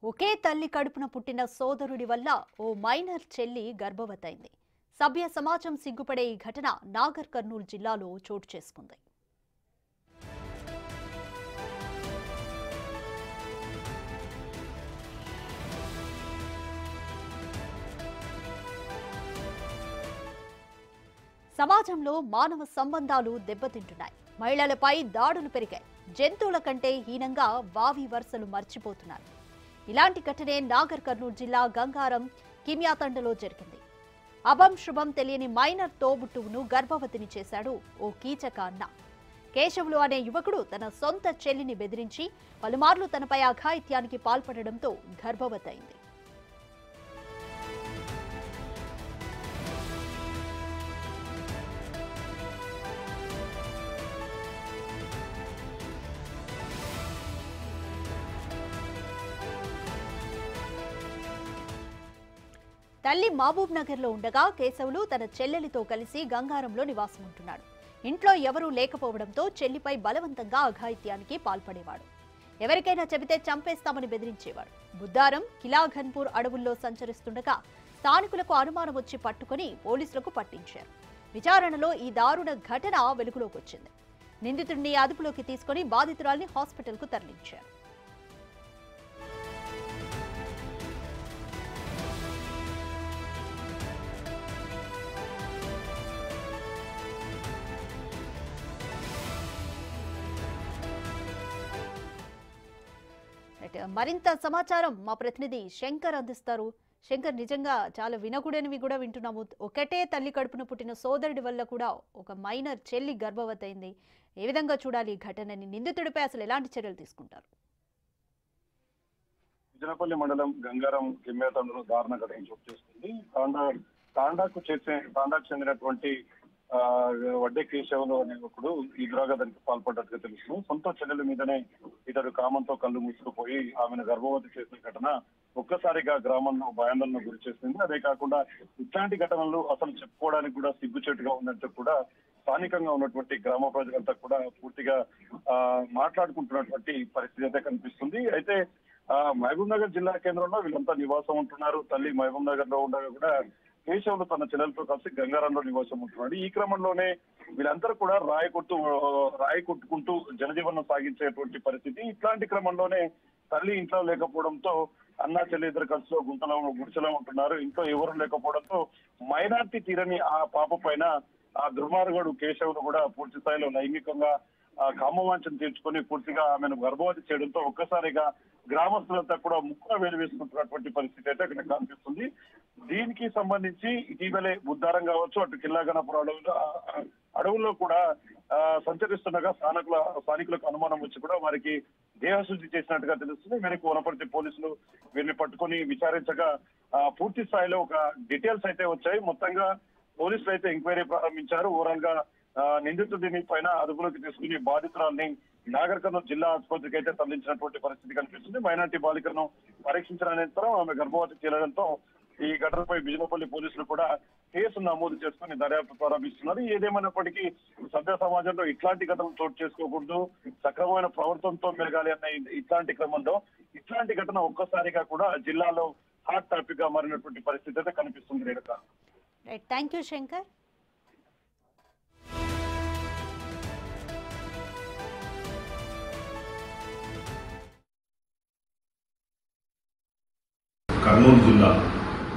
ఒకే తల్లి కడుపున పుట్టిన సోదరుడి వల్ల ఓ మైనర్ చెల్లి గర్భవతైంది. సభ్య సమాజం సిగ్గుపడే ఈ ఘటన నాగర్ కర్నూలు జిల్లాలో చోటు చేసుకుంది. సమాజంలో మానవ సంబంధాలు దెబ్బతింటున్నాయి. మహిళలపై దాడులు పెరిగాయి. జంతువుల కంటే హీనంగా వావి వరుసలు మర్చిపోతున్నారు. ఇలాంటి ఘటనే నాగర్ కర్నూలు జిల్లా గంగారం కిమియాతండలో జరిగింది. అభం శుభం తెలియని మైనర్ తోబుట్టువును గర్భవతిని చేశాడు ఓ కీచక అన్న. కేశవులు అనే యువకుడు తన సొంత చెల్లిని బెదిరించి పలుమార్లు తనపై అఘాయిత్యానికి పాల్పడడంతో గర్భవతైంది. తల్లి మహబూబ్ నగర్ లో ఉండగా కేశవులు తన చెల్లెలితో కలిసి గంగారంలో నివాసం ఉంటున్నాడు. ఇంట్లో ఎవరూ లేకపోవడంతో చెల్లిపై బలవంతంగా అఘాయిత్యానికి పాల్పడేవాడు. ఎవరికైనా చెబితే చంపేస్తామని బెదిరించేవాడు. బుద్ధారం కిలాఘన్పూర్ అడవుల్లో సంచరిస్తుండగా స్థానికులకు అనుమానం వచ్చి పట్టుకుని పోలీసులకు పట్టించారు. విచారణలో ఈ దారుణ ఘటన వెలుగులోకి వచ్చింది. నిందితుడిని అదుపులోకి తీసుకుని బాధితురాల్ని హాస్పిటల్కు తరలించారు. మరింత సమాచారం మా ప్రతినిధి శంకర్ అందిస్తారు. శంకర్, నిజంగా చాలా వినకూడనివి కూడా వింటున్నాము. ఒకటే తల్లి కడుపున పుట్టిన సోదరుడి వల్ల కూడా ఒక మైనర్ చెల్లి గర్భవతైంది. ఏ విధంగా చూడాలి ఈ ఘటనని? నిందితుడిపై అసలు ఎలాంటి చర్యలు తీసుకుంటారు? విజనపల్లి మండలం గంగారం కిమ్యాతంలో దారుణ ఘటన చోటు చేసుకుంది. తాండాకు చెందినటువంటి వడ్డే కేశవులు అనే ఒకడు ఈ దురాఘాతానికి పాల్పడ్డట్టుగా తెలుస్తుంది. సొంత చెల్లెల మీదనే ఇతడు కామంతో కళ్ళు మూసుకుపోయి ఆమెను గర్భవతి చేసిన ఘటన ఒక్కసారిగా గ్రామంలో భయాందోళనకు గురి చేసింది. అదే కాకుండా ఇట్లాంటి ఘటనలు అసలు చెప్పుకోవడానికి కూడా సిగ్గుచేటుగా ఉన్నట్టు కూడా స్థానికంగా ఉన్నటువంటి గ్రామ ప్రజలంతా కూడా పూర్తిగా మాట్లాడుకుంటున్నటువంటి పరిస్థితి అయితే కనిపిస్తుంది. అయితే మహబూబ్ నగర్ జిల్లా కేంద్రంలో వీళ్ళంతా నివాసం ఉంటున్నారు. తల్లి మహబూబ్ నగర్ లో ఉండగా కూడా కేశవులు తన చెల్లెలతో కలిసి గంగారంలో నివాసం ఉంటున్నాడు. ఈ క్రమంలోనే వీళ్ళందరూ కూడా రాయి కొట్టుకుంటూ జనజీవనం సాగించేటువంటి పరిస్థితి. ఇట్లాంటి క్రమంలోనే తల్లి ఇంట్లో లేకపోవడంతో అన్నా చెల్లి ఇద్దరు కలిసి గుడిసెలో ఉంటున్నారు. ఇంట్లో ఎవరు లేకపోవడంతో మైనార్టీ తీరని ఆ పాప పైన ఆ దుర్మార్గుడు కేశవులు కూడా పూర్తి స్థాయిలో లైంగికంగా కామవాంఛను తీర్చుకొని పూర్తిగా ఆమెను గర్భవతి చేయడంతో ఒక్కసారిగా గ్రామస్తులంతా కూడా ముక్కున వేలు వేసుకుంటున్నటువంటి పరిస్థితి అయితే అక్కడ కనిపిస్తుంది. దీనికి సంబంధించి ఇటీవలే బుద్ధారం కావచ్చు, అటు కిల్లాగనపురం అడవుల్లో కూడా సంచరిస్తుండగా స్థానికులకు అనుమానం వచ్చి కూడా వారికి దేహశుద్ధి చేసినట్టుగా తెలుస్తుంది. మేరకు వనపర్తి పోలీసులు వీరిని పట్టుకొని విచారించగా పూర్తి స్థాయిలో ఒక డీటెయిల్స్ అయితే వచ్చాయి. మొత్తంగా పోలీసులు అయితే ఎంక్వైరీ ప్రారంభించారు. ఓవరాల్ గా నిందితుడిని పైన అదుపులోకి తీసుకుని బాధితురాల్ని నాగర్ కర్నూలు జిల్లా ఆసుపత్రికి అయితే తరలించినటువంటి పరిస్థితి కనిపిస్తుంది. మైనార్టీ బాలికలను పరీక్షించిన అనంతరం ఆమె గర్భవతి చేయడంతో ఈ ఘటనపై బిజినపల్లి పోలీసులు కూడా కేసు నమోదు చేసుకుని దర్యాప్తు ప్రారంభిస్తున్నారు. ఏదేమైనప్పటికీ సభ్య సమాజంలో ఇట్లాంటి ఘటనలు చోటు చేసుకోకూడదు, సక్రమమైన ప్రవర్తనతో మెరగాలి అన్న ఇట్లాంటి క్రమంలో ఇట్లాంటి ఘటన ఒక్కసారిగా కూడా జిల్లాలో హాట్ టాపిక్ గా మారినటువంటి పరిస్థితి అయితే కనిపిస్తుంది. Renuka, thank you Shankar. కర్నూలు జిల్లా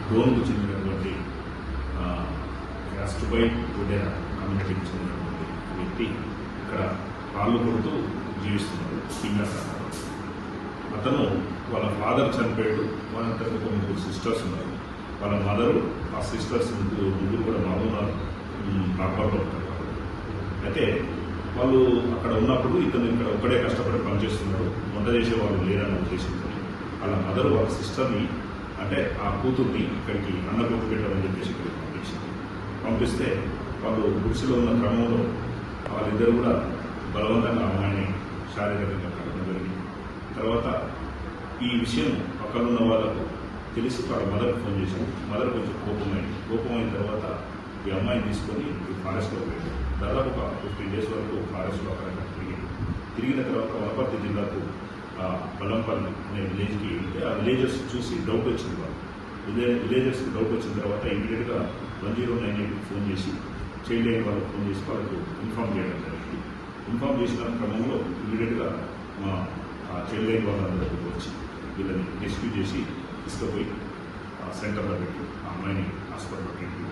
డోన్కు చెందినటువంటి రాష్ట్రపై గుడెర కమ్యూనిటీకి చెందినటువంటి వ్యక్తి ఇక్కడ కాళ్ళు కొడుతూ జీవిస్తున్నాడు. అతను వాళ్ళ ఫాదర్ చనిపోయాడు. వాళ్ళ తర్వాత ముగ్గురు సిస్టర్స్ ఉన్నారు. వాళ్ళ మదరు ఆ సిస్టర్స్ ముగ్గురు కూడా మామూలు కాపాడుతూ ఉంటారు. అయితే వాళ్ళు అక్కడ ఉన్నప్పుడు ఇతను ఇక్కడ ఒక్కడే కష్టపడి పనిచేస్తున్నాడు. వంట చేసే వాళ్ళు లేరని ఉద్దేశంతో వాళ్ళ మదరు వాళ్ళ సిస్టర్ని, అంటే ఆ కూతుర్ని ఇక్కడికి అన్నకొట్టు పెట్టాలని చెప్పేసి ఇక్కడికి పంపిస్తే వాళ్ళు గుడిసెలో ఉన్న క్రమంలో వాళ్ళిద్దరు కూడా బలవంతంగా అమ్మాయిని శారీరకంగా కట్టడం జరిగింది. తర్వాత ఈ విషయం పక్కనున్న వాళ్ళకు తెలిసి వాళ్ళ మదర్కి ఫోన్ చేశారు. మదర్ కొంచెం కోపమైన తర్వాత ఈ అమ్మాయిని తీసుకొని ఫారెస్ట్లో వెళ్ళారు. దాదాపు ఒక 15 days వరకు ఫారెస్ట్లో అక్కడ తిరిగిన తర్వాత వనపర్తి జిల్లాకు బలంపల్లి అనే విలేజ్కి వెళ్తే ఆ విలేజర్స్ చూసి డౌట్ వచ్చింది వాళ్ళు. విలేజర్స్కి డౌట్ వచ్చిన తర్వాత ఇమీడియట్గా 1098కి ఫోన్ చేసి చైల్డ్ లైన్ వాళ్ళకి ఫోన్ చేసి వాళ్ళకు ఇన్ఫార్మ్ చేయడం జరిగింది. ఇన్ఫార్మ్ చేసిన క్రమంలో ఇమీడియట్గా మా చైల్డ్ లైన్ వాళ్ళందరూ వచ్చి వీళ్ళని రెస్క్యూ చేసి తీసుకుపోయి సెంటర్లో పెట్టి ఆ అమ్మాయిని హాస్పిటల్లో ట్రీట్మెంట్